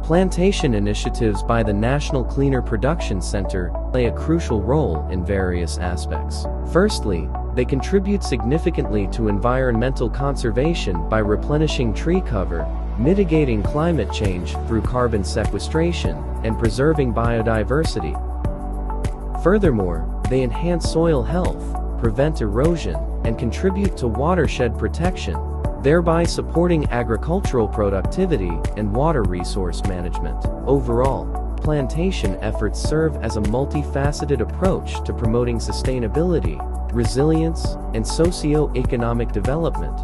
Plantation initiatives by the National Cleaner Production Center play a crucial role in various aspects. Firstly, they contribute significantly to environmental conservation by replenishing tree cover, mitigating climate change through carbon sequestration, and preserving biodiversity. Furthermore, they enhance soil health, prevent erosion, and contribute to watershed protection, thereby supporting agricultural productivity and water resource management. Overall, plantation efforts serve as a multifaceted approach to promoting sustainability, resilience, and socio-economic development.